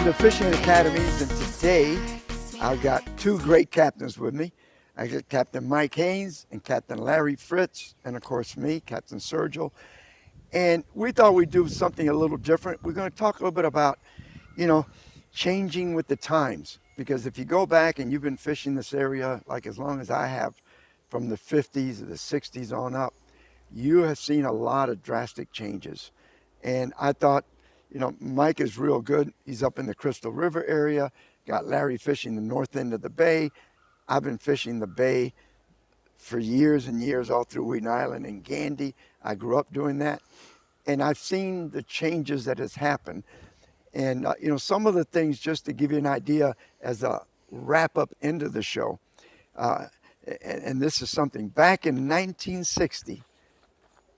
the Fishing Academies, and today I've got two great captains with me. I got Captain Mike Haynes and Captain Larry Fritz, and of course me, Captain Sergio. And we thought we'd do something a little different. We're going to talk a little bit about, changing with the times. Because if you go back and you've been fishing this area like as long as I have, from the 50s or the 60s on up, you have seen a lot of drastic changes. And I thought, Mike is real good. He's up in the Crystal River area. Got Larry fishing the north end of the bay. I've been fishing the bay for years and years, all through Wheaton Island and Gandy. I grew up doing that. And I've seen the changes that has happened. And, some of the things, just to give you an idea as a wrap up into the show, and this is something back in 1960,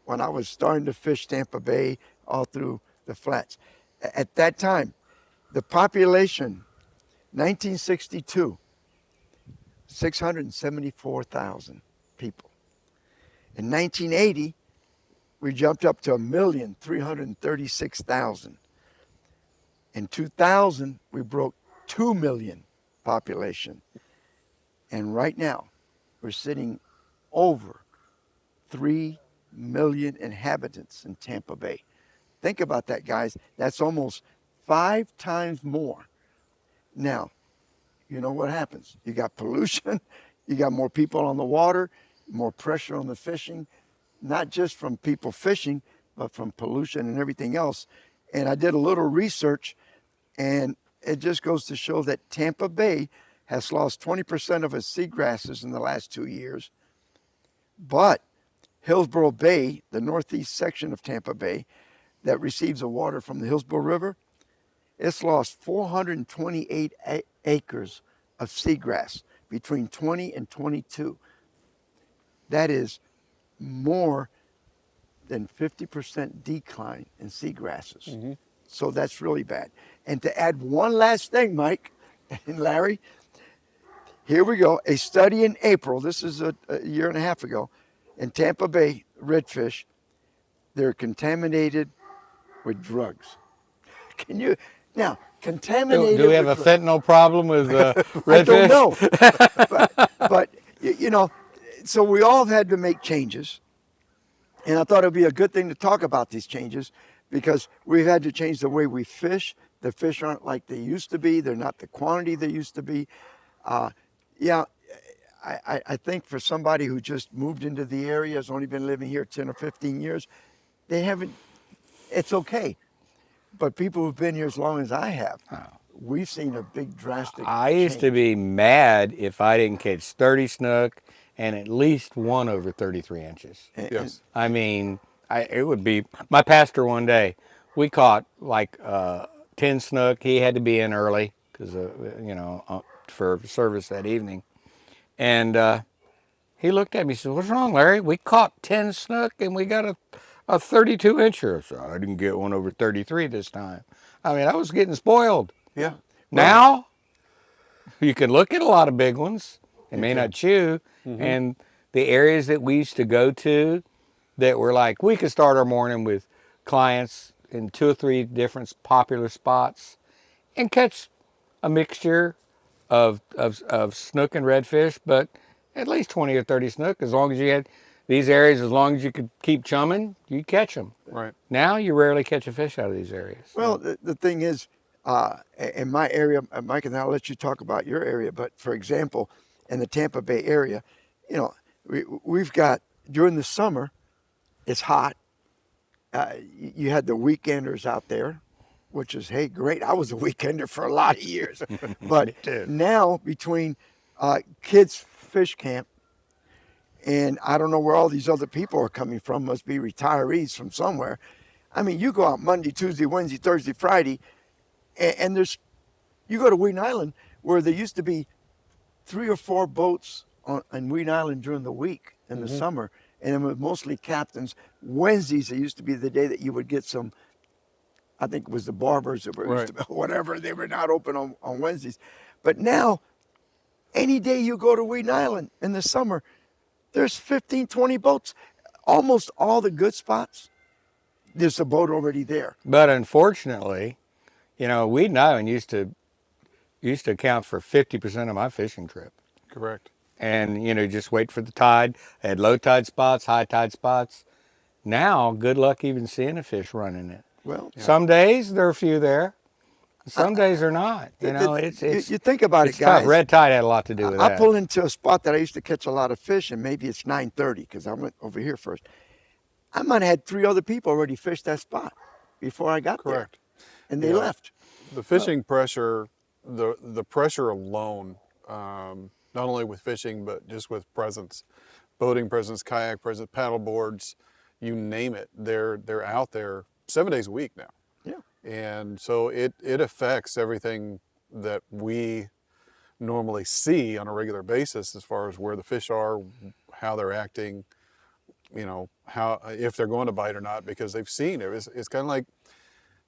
when I was starting to fish Tampa Bay all through the flats. At that time, the population, 1962, 674,000 people. In 1980, we jumped up to 1,336,000. In 2000, we broke 2 million population. And right now, we're sitting over 3 million inhabitants in Tampa Bay. Think about that, guys. That's almost 5 times more. Now, you know what happens? You got pollution, you got more people on the water, more pressure on the fishing, not just from people fishing, but from pollution and everything else. And I did a little research, and it just goes to show that Tampa Bay has lost 20% of its seagrasses in the last 2 years. But Hillsborough Bay, the northeast section of Tampa Bay, that receives the water from the Hillsborough River, it's lost 428 acres of seagrass between 20 and 22. That is more than 50% decline in seagrasses. Mm-hmm. So that's really bad. And to add one last thing, Mike and Larry, here we go. A study in April, this is a year and a half ago, in Tampa Bay, redfish, they're contaminated with drugs. Can you, now, contaminated Do we have a with drugs. fentanyl problem with redfish? I don't know. but, so we all have had to make changes. And I thought it would be a good thing to talk about these changes, because we've had to change the way we fish. The fish aren't like they used to be. They're not the quantity they used to be. I think for somebody who just moved into the area, has only been living here 10 or 15 years, it's okay. But people who've been here as long as I have, we've seen a big drastic I used to be mad if I didn't catch 30 snook and at least one over 33 inches. Yes. I mean, it would be, my pastor one day, we caught like 10 snook. He had to be in early because, for service that evening. And he looked at me and said, "What's wrong, Larry? We caught 10 snook and we got a 32 incher. So I didn't get one over 33 this time. I mean, I was getting spoiled. Yeah. Now, you can look at a lot of big ones. They may not chew. Mm-hmm. And the areas that we used to go to that were like, we could start our morning with clients in 2 or 3 different popular spots and catch a mixture of snook and redfish, but at least 20 or 30 snook. As long as you had these areas, as long as you could keep chumming, you catch them. Right. Now you rarely catch a fish out of these areas. Well, the thing is, in my area, Mike, and I'll let you talk about your area, but for example, in the Tampa Bay area, we've got, during the summer, it's hot. You had the weekenders out there, which is, hey, great. I was a weekender for a lot of years. But now, between kids' fish camp, and I don't know where all these other people are coming from, must be retirees from somewhere. I mean, you go out Monday, Tuesday, Wednesday, Thursday, Friday, and you go to Wheaton Island, where there used to be 3 or 4 boats on Wheaton Island during the week in the summer, and it was mostly captains. Wednesdays, it used to be the day that you would get some, I think it was the barbers or whatever, they were not open on Wednesdays. But now, any day you go to Wheaton Island in the summer, there's 15, 20 boats. Almost all the good spots, there's a boat already there. But unfortunately, weed and island used to account for 50% of my fishing trip. Correct. And just wait for the tide. I had low tide spots, high tide spots. Now, good luck even seeing a fish running it. Well, Some days there are a few there. Some days they're not. you think about it, it's tough. guys. Red tide had a lot to do with I that. pull into a spot that I used to catch a lot of fish, and maybe it's 9:30 because I went over here first. I might have had 3 other people already fish that spot before I got Correct. there, and they left. The fishing pressure, the pressure alone, not only with fishing but just with presence, boating presence, kayak presence, paddle boards, you name it. They're out there 7 days a week now. Yeah. And so it affects everything that we normally see on a regular basis as far as where the fish are, how they're acting, how if they're going to bite or not, because they've seen it. It's kind of like,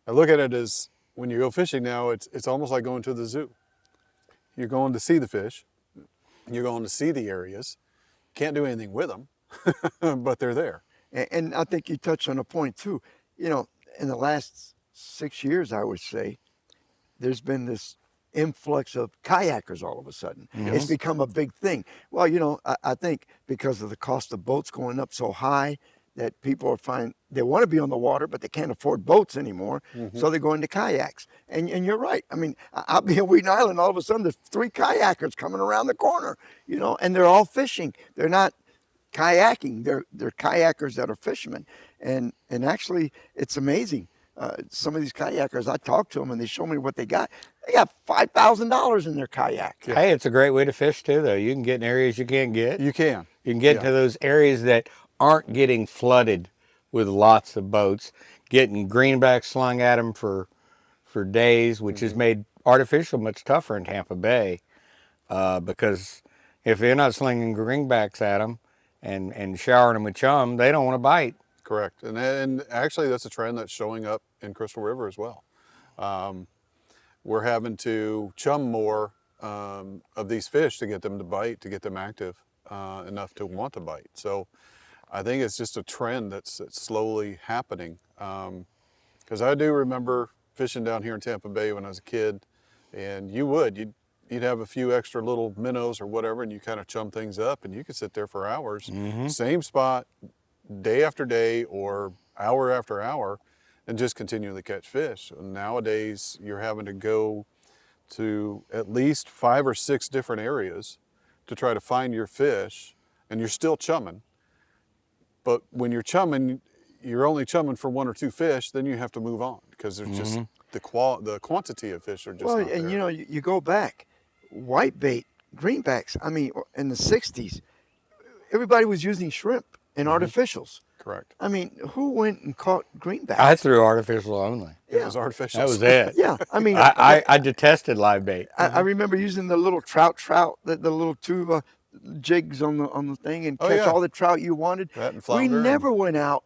I look at it as when you go fishing now, it's almost like going to the zoo. You're going to see the fish, you're going to see the areas, can't do anything with them, but they're there. And I think you touched on a point too. In the last 6 years, I would say, there's been this influx of kayakers all of a sudden. It's become a big thing. Well, I think because of the cost of boats going up so high that people are finding they want to be on the water, but they can't afford boats anymore. So they're going to kayaks. And you're right. I mean, I'll be in Weeden Island, all of a sudden there's 3 kayakers coming around the corner, and they're all fishing. They're not kayaking. They're kayakers that are fishermen. And actually, it's amazing. Some of these kayakers, I talk to them and they show me what they got. They got $5,000 in their kayak. Hey, it's a great way to fish too, though. You can get in areas you can't get. You can. You can get to those areas that aren't getting flooded with lots of boats, getting greenbacks slung at them for days, which has made artificial much tougher in Tampa Bay, because if they're not slinging greenbacks at them and showering them with chum, they don't want to bite. Correct. And actually that's a trend that's showing up in Crystal River as well. We're having to chum more of these fish to get them to bite, to get them active enough to want to bite. So I think it's just a trend that's slowly happening. Because I do remember fishing down here in Tampa Bay when I was a kid, and you'd have a few extra little minnows or whatever, and you kind of chum things up, and you could sit there for hours, same spot, day after day or hour after hour, and just continue to catch fish. And nowadays, you're having to go to at least 5 or 6 different areas to try to find your fish, and you're still chumming. But when you're chumming, you're only chumming for 1 or 2 fish, then you have to move on because there's just the quantity of fish are just not there. And you go back, whitebait, greenbacks. I mean, in the 60s, everybody was using shrimp and artificials. Correct. I mean, who went and caught greenbacks? I threw artificial only. It was artificial. That was it. Yeah, I mean, I detested live bait. I remember using the little trout, the little 2 jigs on the thing and catch all the trout you wanted. That and We flounder never went out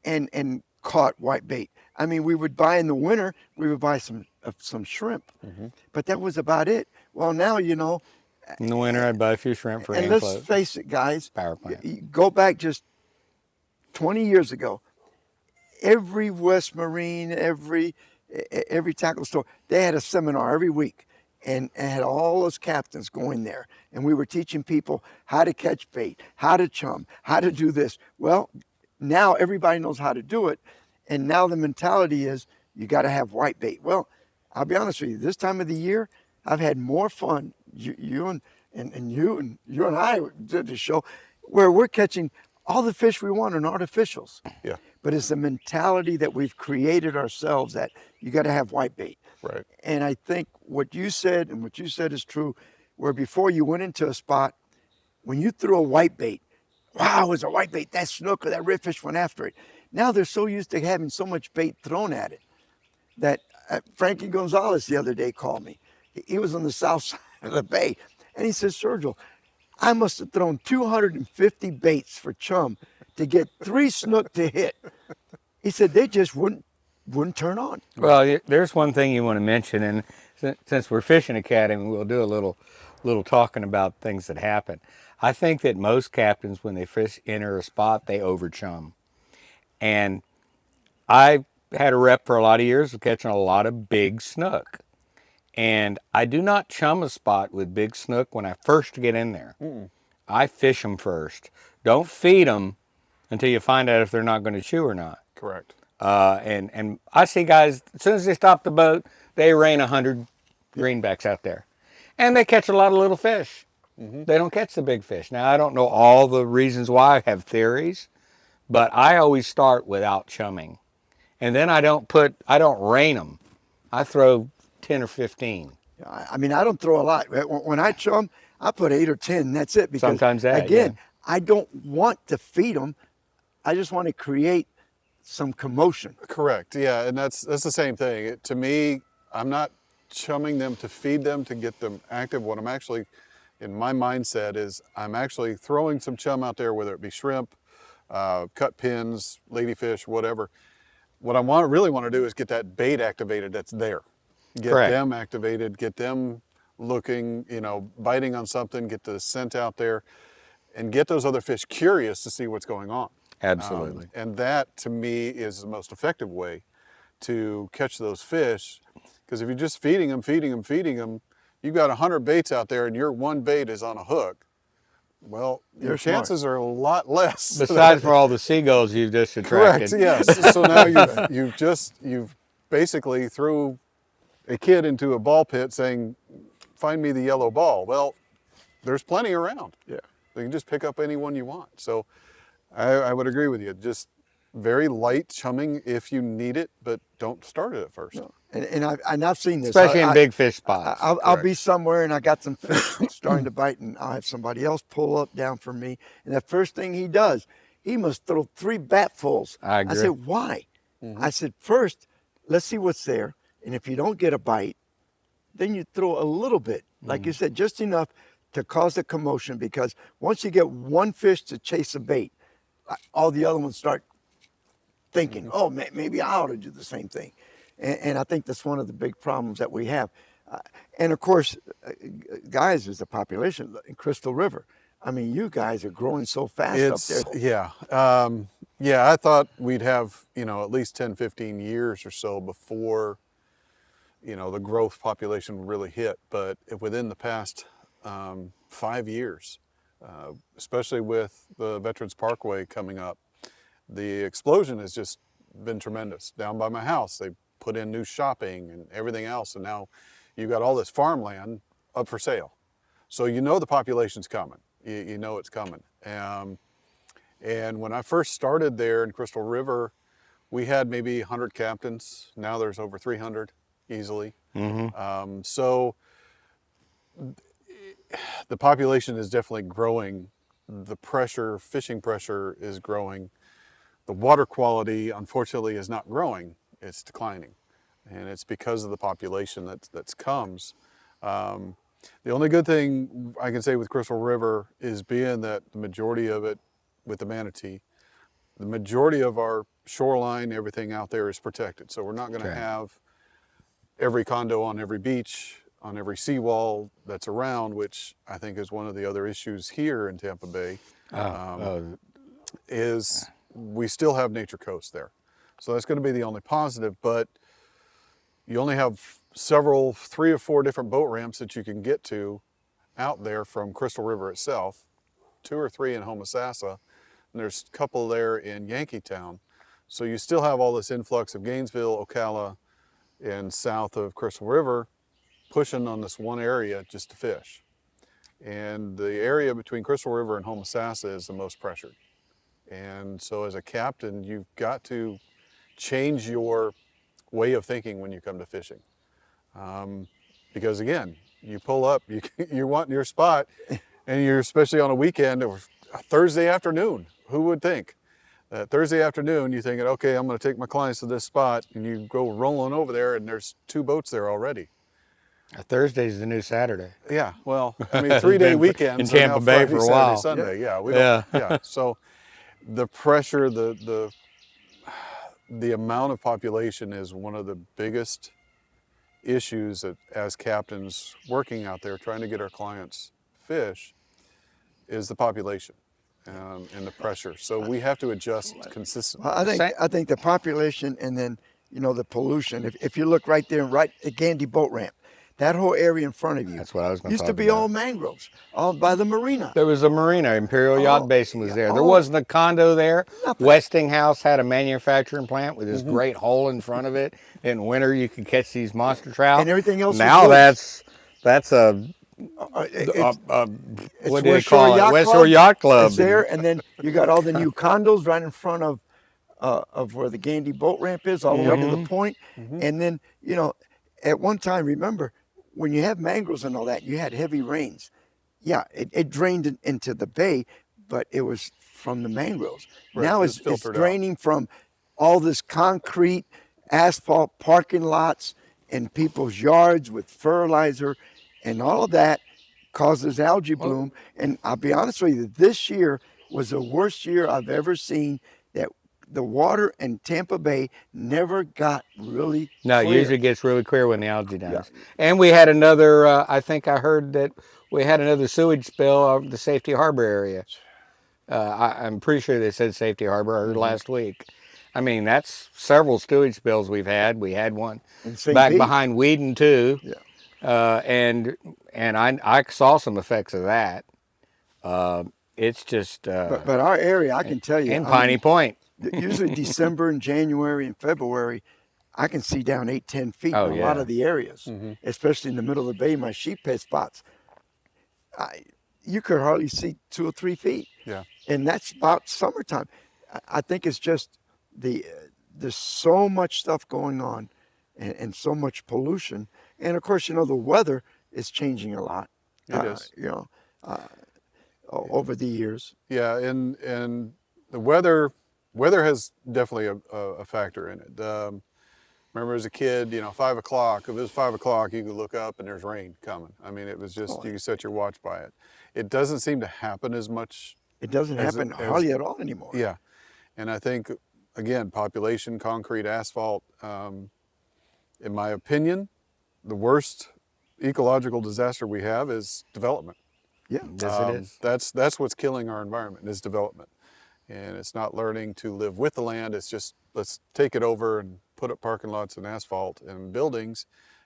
and caught whitebait. I mean, we would buy in the winter. We would buy some shrimp, but that was about it. Well, now In the winter, I'd buy a few shrimp for and hand let's float. face it, guys. Power plant. You go back just 20 years ago. Every West Marine, every tackle store, they had a seminar every week. And had all those captains going there. And we were teaching people how to catch bait, how to chum, how to do this. Well, now everybody knows how to do it. And now the mentality is you got to have white bait. Well, I'll be honest with you, this time of the year, I've had more fun. You and I did the show where we're catching all the fish we want on artificials. Yeah. But it's the mentality that we've created ourselves that you got to have white bait. Right. And I think what you said is true, where before you went into a spot, when you threw a white bait, wow, it was a white bait, that snook or that redfish went after it. Now they're so used to having so much bait thrown at it that Frankie Gonzalez the other day called me. He was on the south side of the bay, and he says, Sergio, I must have thrown 250 baits for chum to get 3 snook to hit. He said they just wouldn't turn on. Well, there's one thing you want to mention, and since we're Fishing Academy, we'll do a little talking about things that happen. I think that most captains, when they enter a spot, they over chum. And I had a rep for a lot of years of catching a lot of big snook. And I do not chum a spot with big snook when I first get in there. I fish them first. Don't feed them until you find out if they're not going to chew or not. Correct. And I see guys, as soon as they stop the boat, they rain 100 greenbacks out there. And they catch a lot of little fish. They don't catch the big fish. Now, I don't know all the reasons why. I have theories. But I always start without chumming. And then I don't rain them. I throw 10 or 15. I mean, I don't throw a lot. When I chum, I put 8 or 10. That's it. Because Sometimes that, again, yeah. I don't want to feed them. I just want to create some commotion. Correct. Yeah, and that's the same thing. To me, I'm not chumming them to feed them to get them active. What I'm actually, in my mindset, is I'm actually throwing some chum out there, whether it be shrimp, cut pins, ladyfish, whatever. What I really want to do is get that bait activated that's there. Get Correct. them activated, get them looking, biting on something, get the scent out there, and get those other fish curious to see what's going on. Absolutely. And that, to me, is the most effective way to catch those fish. Because if you're just feeding them, you've got 100 baits out there and your one bait is on a hook. Well, your You're smart. chances are a lot less. Besides for all the seagulls you've just attracted. Correct, yes. So now you've basically threw a kid into a ball pit saying, find me the yellow ball. Well, there's plenty around. Yeah. You can just pick up any one you want. So I would agree with you. Just very light chumming if you need it, but don't start it at first. No. And I've seen this. Especially in big fish spots. I'll be somewhere and I got some fish starting to bite, and I'll have somebody else pull up down for me. And the first thing he does, he must throw 3 batfuls. I agree. I said, why? I said, first, let's see what's there. And if you don't get a bite, then you throw a little bit, like you said, just enough to cause a commotion, because once you get one fish to chase a bait, all the other ones start thinking, oh, maybe I ought to do the same thing. And I think that's one of the big problems that we have. And of course, guys, there's the population in Crystal River. I mean, you guys are growing so fast up there. Yeah. Yeah, I thought we'd have, at least 10, 15 years or so before, the growth population really hit. But within the past 5 years, especially with the Veterans Parkway coming up, the explosion has just been tremendous. Down by my house, they put in new shopping and everything else, and now you've got all this farmland up for sale. So the population's coming. You know it's coming. And when I first started there in Crystal River, we had maybe 100 captains. Now there's over 300 easily. So the population is definitely growing. The fishing pressure is growing. The water quality, unfortunately, is not growing. It's declining. And it's because of the population that comes. The only good thing I can say with Crystal River is being that the majority of it, with the manatee, the majority of our shoreline, everything out there is protected. So we're not going to have every condo on every beach, on every seawall that's around, which I think is one of the other issues here in Tampa Bay, is we still have Nature Coast there. So that's going to be the only positive, but you only have 3 or 4 different boat ramps that you can get to out there from Crystal River itself, 2 or 3 in Homosassa, and there's a couple there in Yankeetown. So you still have all this influx of Gainesville, Ocala, and south of Crystal River pushing on this one area just to fish. And the area between Crystal River and Homosassa is the most pressured. And so as a captain, you've got to change your way of thinking when you come to fishing. Because again, you pull up, you want your spot, and you're especially on a weekend or a Thursday afternoon. Who would think? Thursday afternoon, you're thinking, okay, I'm going to take my clients to this spot, and you go rolling over there, and there's 2 boats there already. Thursday's the new Saturday. Yeah, well, I mean, 3-day weekends in Tampa Bay Friday, for a Saturday, while. Sunday. Yeah, we don't. Yeah, so the pressure, the amount of population is one of the biggest issues that, as captains working out there trying to get our clients fish, is the population and the pressure. So we have to adjust consistently. I think the population, and then the pollution. If you look right there, right at Gandy Boat Ramp, that whole area in front of you That's what I was going to used to talk be all about. mangroves, all by the marina. There was a marina. Imperial Yacht Basin was there. There oh, wasn't a condo there. nothing. Westinghouse had a manufacturing plant with this great hole in front of it. In winter, you could catch these monster trout. And everything else was Now woods. that's It's what do they West Shore call it? Yacht West Shore Club. Yacht Club. It's there, and then you got all the new condos right in front of where the Gandy Boat Ramp is, all the way up to the point. And then at one time, remember when you have mangroves and all that, you had heavy rains. Yeah, it drained into the bay, but it was from the mangroves. Right, Now it was it's filtered out. draining from all this concrete, asphalt parking lots and people's yards with fertilizer, and all of that causes algae bloom. And I'll be honest with you, this year was the worst year I've ever seen. That the water in Tampa Bay never got really No, it clear. usually gets really clear when the algae does. And we had another, I think I heard that we had another sewage spill of the Safety Harbor area. I'm pretty sure they said Safety Harbor. I heard last week. I mean, that's several sewage spills we've had. We had one In St. back Pete. behind Whedon too. Yeah. And I saw some effects of that. It's just But our area, I can tell you, and I Piney mean, Point. usually December and January and February, I can see down 8-10 feet Oh, in a lot yeah. of the areas, especially in the middle of the bay. My sheep head spots, you could hardly see 2 or 3 feet. Yeah. And that's about summertime. I think it's just there's so much stuff going on, and so much pollution, and of course, the weather is changing a lot. It is. Over the years. Yeah, and the weather has definitely a factor in it. Remember as a kid, 5 o'clock, if it was 5 o'clock, you could look up and there's rain coming. I mean, it was just, you could set your watch by it. It doesn't seem to happen as much. It doesn't happen hardly at all anymore. Yeah, and I think, again, population, concrete, asphalt, in my opinion, the worst ecological disaster we have is development. Yeah. Yes, it is. That's what's killing our environment is development. And it's not learning to live with the land. It's just, let's take it over and put up parking lots and asphalt and buildings,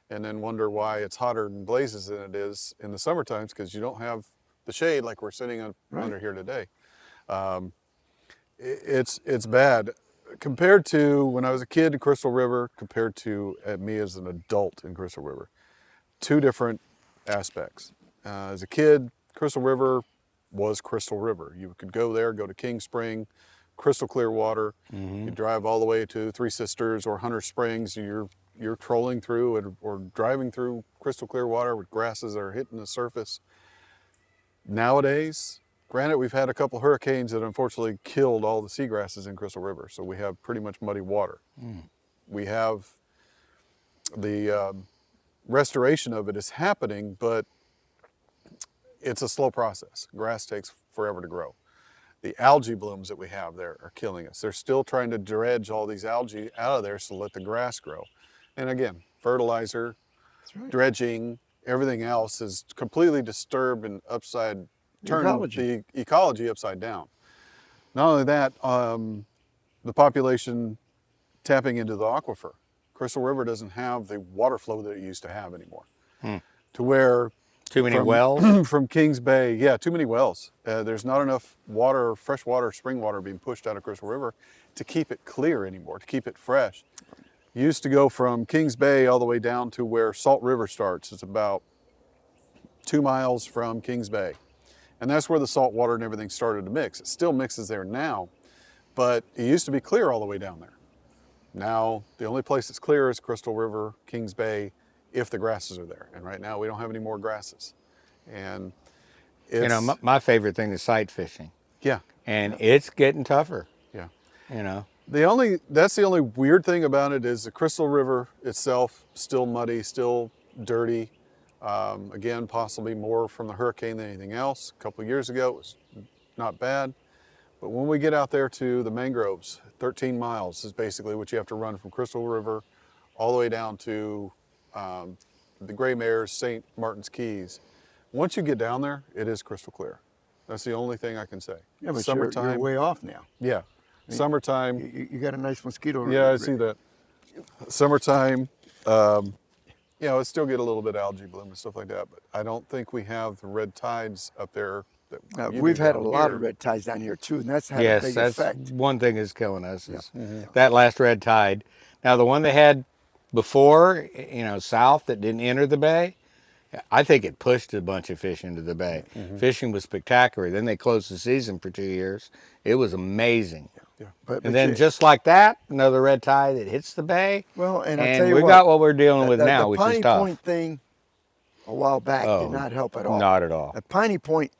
and then wonder why it's hotter and blazes than it is in the summer times, because you don't have the shade like we're sitting under here today. It's bad. Compared to when I was a kid in Crystal River, compared to me as an adult in Crystal River. Two different aspects. As a kid, Crystal River was Crystal River. You could go there, go to King Spring, crystal clear water. You drive all the way to Three Sisters or Hunter Springs. You're trolling through or driving through crystal clear water with grasses that are hitting the surface. Nowadays, granted, we've had a couple hurricanes that unfortunately killed all the seagrasses in Crystal River, so we have pretty much muddy water. We have the restoration of it is happening, but it's a slow process. Grass takes forever to grow. The algae blooms that we have there are killing us. They're still trying to dredge all these algae out of there to let the grass grow. And again, fertilizer, dredging, everything else is completely disturbed and turned the ecology upside down. Not only that, the population tapping into the aquifer. Crystal River doesn't have the water flow that it used to have anymore. To where Too many wells? from Kings Bay, yeah, too many wells. There's not enough water, fresh water, spring water being pushed out of Crystal River to keep it clear anymore, to keep it fresh. Used to go from Kings Bay all the way down to where Salt River starts. It's about 2 miles from Kings Bay. And that's where the salt water and everything started to mix. It still mixes there now, but it used to be clear all the way down there. Now, the only place that's clear is Crystal River, Kings Bay, if the grasses are there. And right now, we don't have any more grasses. And it's... my favorite thing is sight fishing. Yeah. And it's getting tougher. Yeah. That's the only weird thing about it is the Crystal River itself, still muddy, still dirty. Again, possibly more from the hurricane than anything else. A couple of years ago, it was not bad. But when we get out there to the mangroves, 13 miles is basically what you have to run from Crystal River all the way down to the Gray Mares, St. Martin's Keys. Once you get down there, it is crystal clear. That's the only thing I can say. Yeah, but summertime, you're way off now. yeah. Summertime. You got a nice mosquito. Yeah, I see that. Summertime, you know, it still get a little bit algae bloom and stuff like that, but I don't think we have the red tides up there that you We've do had a down lot here. of red tides down here too, and that's had a Yes, big that's effect. one thing that's killing us is Yeah. that last red tide. Now the one they had before, south that didn't enter the bay, I think it pushed a bunch of fish into the bay. Fishing was spectacular. Then they closed the season for 2 years. It was amazing. Yeah. And then just like that, another red tide that hits the bay, well, and I tell and you we've got what we're dealing the, with the now, which is Piney tough. Point thing a while back did Oh, not help at all. not at all. The Piney Point,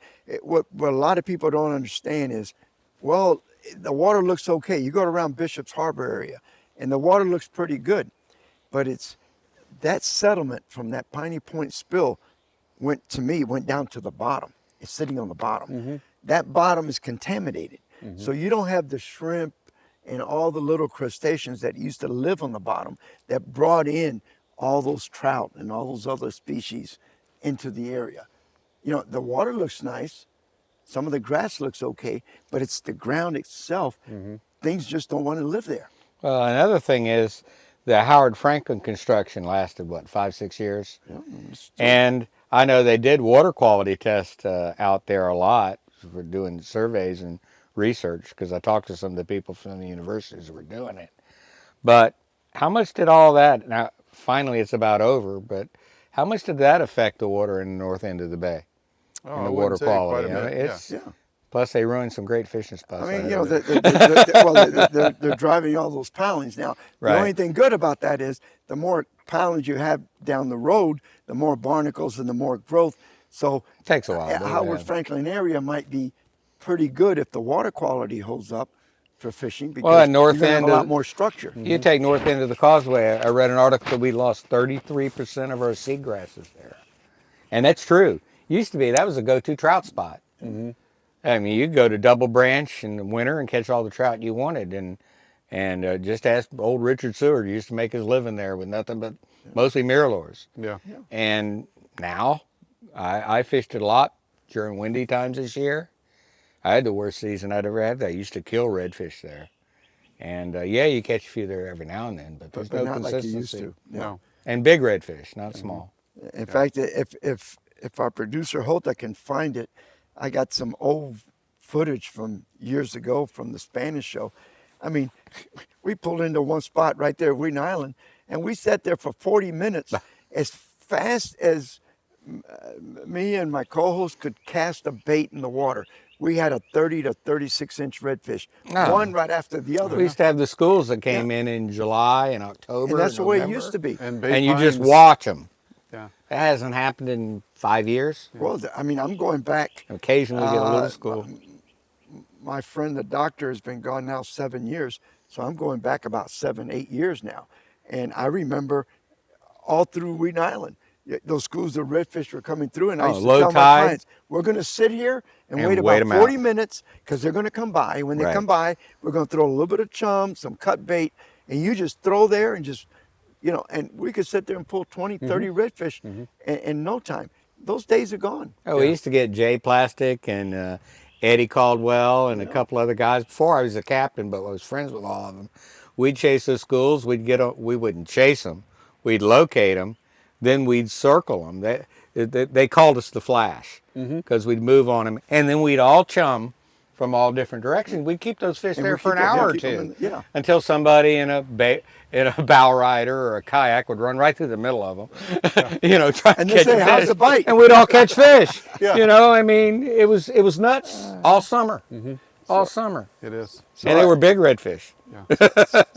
what a lot of people don't understand is, well, the water looks okay. You go around Bishop's Harbor area, and the water looks pretty good, but it's that settlement from that Piney Point spill went down to the bottom. It's sitting on the bottom. That bottom is contaminated. So you don't have the shrimp and all the little crustaceans that used to live on the bottom that brought in all those trout and all those other species into the area. The water looks nice. Some of the grass looks okay, but it's the ground itself. Things just don't want to live there. Well, another thing is the Howard Franklin construction lasted, what, 5, 6 years? Yeah, And I know they did water quality tests out there a lot for doing surveys and research, because I talked to some of the people from the universities who were doing it. But how much did all that, now finally it's about over, but how much did that affect the water in the north end of the bay Oh, and I the wouldn't water say quality? quite a bit. It's, yeah. plus they ruined some great fishing spots. I mean, heard. they're driving all those pilings now. The Right. only thing good about that is the more pilings you have down the road, the more barnacles and the more growth. So It takes a while. but Howard yeah. Franklin area might be pretty good if the water quality holds up for fishing, because Well, at north you're gonna have end a lot of- more structure. You take north end of the causeway, I read an article that we lost 33% of our seagrasses there. And that's true. Used to be, that was a go-to trout spot. I mean, you could go to Double Branch in the winter and catch all the trout you wanted. And just ask old Richard Seward. He used to make his living there with nothing but mostly mirrors. Yeah. And now, I fished it a lot during windy times this year. I had the worst season I'd ever had. I used to kill redfish there. And yeah, you catch a few there every now and then, but there's But no not like you consistency. used to. Yeah. No. And big redfish, not small. In fact, if our producer Hota can find it, I got some old footage from years ago from the Spanish show. I mean, we pulled into one spot right there, Wheaton Island, and we sat there for 40 minutes as fast as me and my co-host could cast a bait in the water. We had a 30 to 36 inch redfish, Oh. one right after the other. We used to have the schools that came in July and October. And that's the way it November, used to be. And, And you just pines- watch them. Yeah. That hasn't happened in 5 years. Well, I mean, I'm going back. Occasionally we get a little school. My friend, the doctor, has been gone now 7 years. So I'm going back about 7, 8 years now. And I remember all through Wheaton Island, those schools of redfish were coming through. And I used to low tell my tide. clients, we're going to sit here and And wait wait about 'em 40 out. minutes because they're going to come by. When they Right. come by, we're going to throw a little bit of chum, some cut bait, and you just throw there and just, and we could sit there and pull 20, 30 redfish in no time. Those days are gone. Oh, we used to get Jay Plastic and Eddie Caldwell and a couple other guys before I was a captain, but I was friends with all of them. We'd chase those schools. We wouldn't chase them. We'd locate them. Then we'd circle them. They called us the Flash because we'd move on them. And then we'd all chum from all different directions. We'd keep those fish And there we for an keep 'em- hour or keep 'em two. yeah. Until somebody in a bow rider or a kayak would run right through the middle of them, try And to they catch say, a "How's fish." the bite? And we'd all catch fish. Yeah. I mean, it was nuts all summer, all summer. It is. And they were big redfish.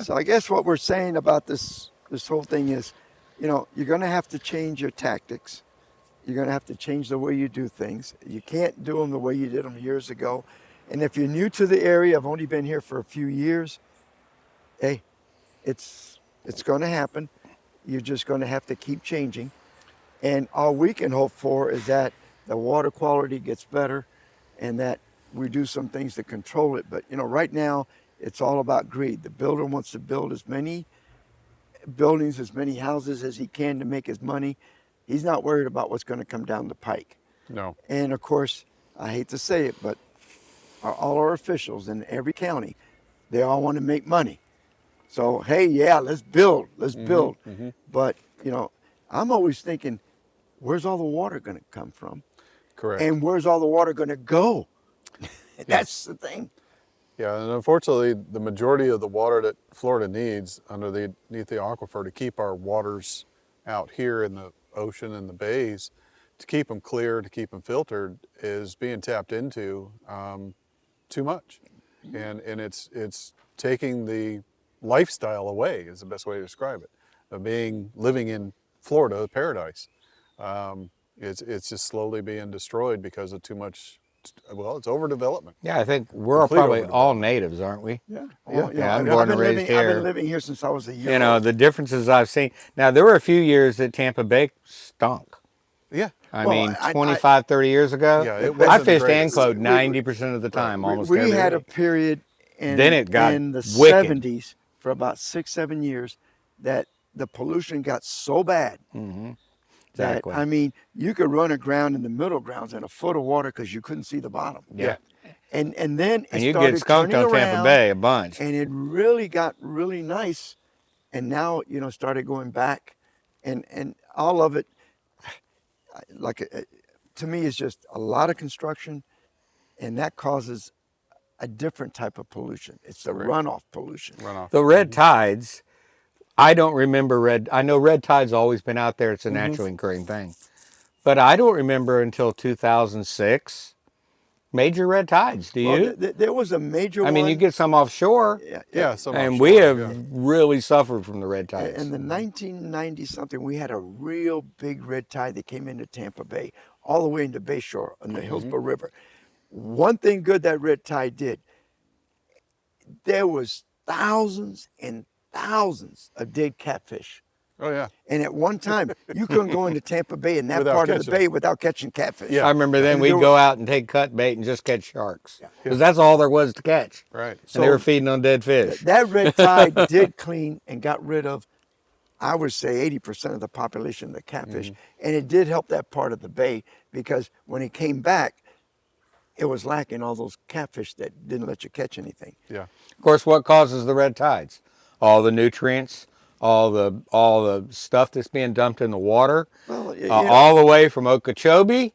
So I guess what we're saying about this whole thing is, you're going to have to change your tactics. You're going to have to change the way you do things. You can't do them the way you did them years ago. And if you're new to the area, I've only been here for a few years. Hey, it's going to happen. You're just going to have to keep changing. And all we can hope for is that the water quality gets better and that we do some things to control it. But, right now, it's all about greed. The builder wants to build as many buildings, as many houses as he can to make his money. He's not worried about what's going to come down the pike. No. And of course, I hate to say it, but all our officials in every county, they all want to make money. So hey, yeah, let's build, let's Mm-hmm, build. mm-hmm. But you know, I'm always thinking, where's all the water going to come from, Correct. and where's all the water going to go? That's Yes. the thing. Yeah, and unfortunately, the majority of the water that Florida needs underneath the aquifer to keep our waters out here in the ocean and the bays, to keep them clear, to keep them filtered, is being tapped into too much, and it's taking the lifestyle away. Is the best way to describe it. Of living in Florida, paradise. It's just slowly being destroyed because of too much. Well, it's overdevelopment. Yeah, I think we're Complete probably all overdevelopment. natives, aren't we? Yeah. Yeah, Well, Yeah, I'm yeah. born and raised I've been here. living here since I was a year You know, old. the differences I've seen. Now, there were a few years that Tampa Bay stunk. Yeah, I Well, mean, 25, 30 years ago, yeah, it I wasn't the fished greatest. Anclote 90% of the Right. time, we, almost we every had a week. period Then it got in the wicked. 70s for about 6, 7 years that the pollution got so bad that, Exactly. I mean, you could run aground in the middle grounds in a foot of water because you couldn't see the bottom. Yeah. And then it And you get started skunked turning on Tampa around, Bay a bunch. and it really got really nice. And now, started going back, and all of it, like to me, is just a lot of construction, and that causes a different type of pollution. It's the Correct. runoff pollution. Runoff. The red tides, I don't remember I know red tide's always been out there. It's a naturally occurring thing. But I don't remember until 2006 major red tides. Do Well, you? there was a major I one. mean, you get some offshore, Yeah, Yeah, some and offshore. we have Yeah. really suffered from the red tides. in the 1990 something, we had a real big red tide that came into Tampa Bay, all the way into Bayshore on the Hillsborough River. One thing good that red tide did, there was thousands and thousands of dead catfish. Oh yeah. And at one time, you couldn't go into Tampa Bay in that Without part of the catching 'em. bay without catching catfish. Yeah. I remember then And we'd there go out and take cut bait and just catch sharks. Yeah. Because that's all there was to catch. Right. And they were So feeding on dead fish. that red tide did clean and got rid of, I would say, 80% of the population of the catfish. And it did help that part of the bay, because when it came back, it was lacking all those catfish that didn't let you catch anything. Yeah. Of course, what causes the red tides? All the nutrients, all the stuff that's being dumped in the water, Well, all the way from Okeechobee,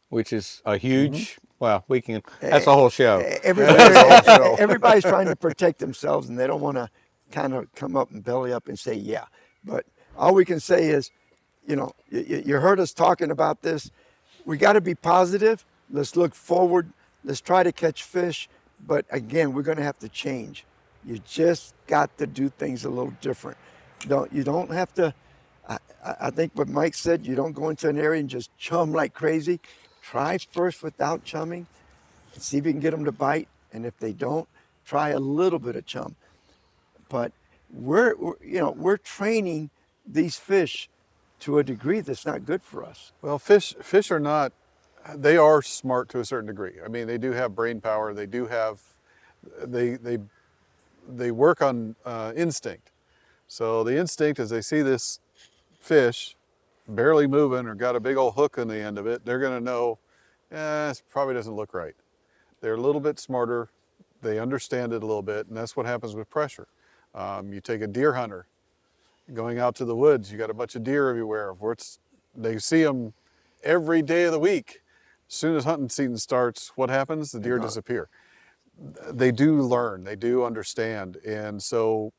which is a huge. Well, we can. That's a whole show. everybody's trying to protect themselves, and they don't want to kind of come up and belly up and say, yeah. But all we can say is, you heard us talking about this. We got to be positive. Let's look forward. Let's try to catch fish. But again, we're going to have to change. You just got to do things a little different. You don't have to. I think what Mike said, you don't go into an area and just chum like crazy. Try first without chumming and see if you can get them to bite. And if they don't, try a little bit of chum. But we're training these fish to a degree that's not good for us. Well, fish are not. They are smart to a certain degree. I mean, they do have brain power. They do have. They work on instinct. So the instinct is they see this fish barely moving or got a big old hook on the end of it, they're going to know, this probably doesn't look right. They're a little bit smarter. They understand it a little bit, and that's what happens with pressure. You take a deer hunter going out to the woods, you got a bunch of deer everywhere. They see them every day of the week. As soon as hunting season starts, what happens? The deer disappear. They do learn, they do understand. And so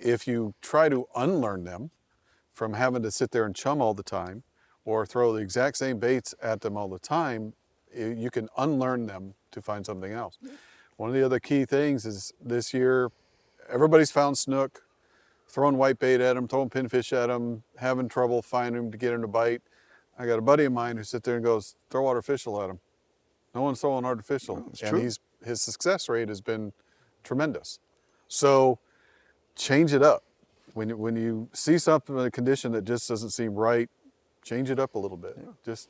if you try to unlearn them from having to sit there and chum all the time or throw the exact same baits at them all the time, you can unlearn them to find something else. One of the other key things is this year, everybody's found snook, throwing whitebait at them, throwing pinfish at them, having trouble finding them to get them to bite. I got a buddy of mine who sits there and goes, throw artificial at them. No one's throwing artificial. It's and true. his success rate has been tremendous. So change it up. When you see something in a condition that just doesn't seem right, change it up a little bit. Yeah. Just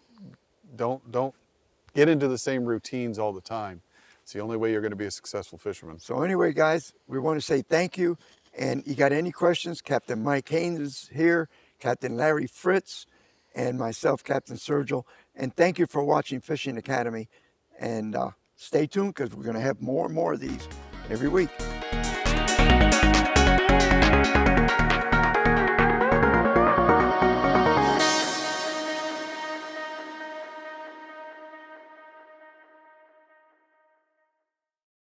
don't get into the same routines all the time. It's the only way you're going to be a successful fisherman. So anyway, guys, we want to say thank you. And you got any questions, Captain Mike Haynes is here, Captain Larry Fritz, and myself, Captain Sergio. And thank you for watching Fishing Academy. And stay tuned, because we're going to have more and more of these every week.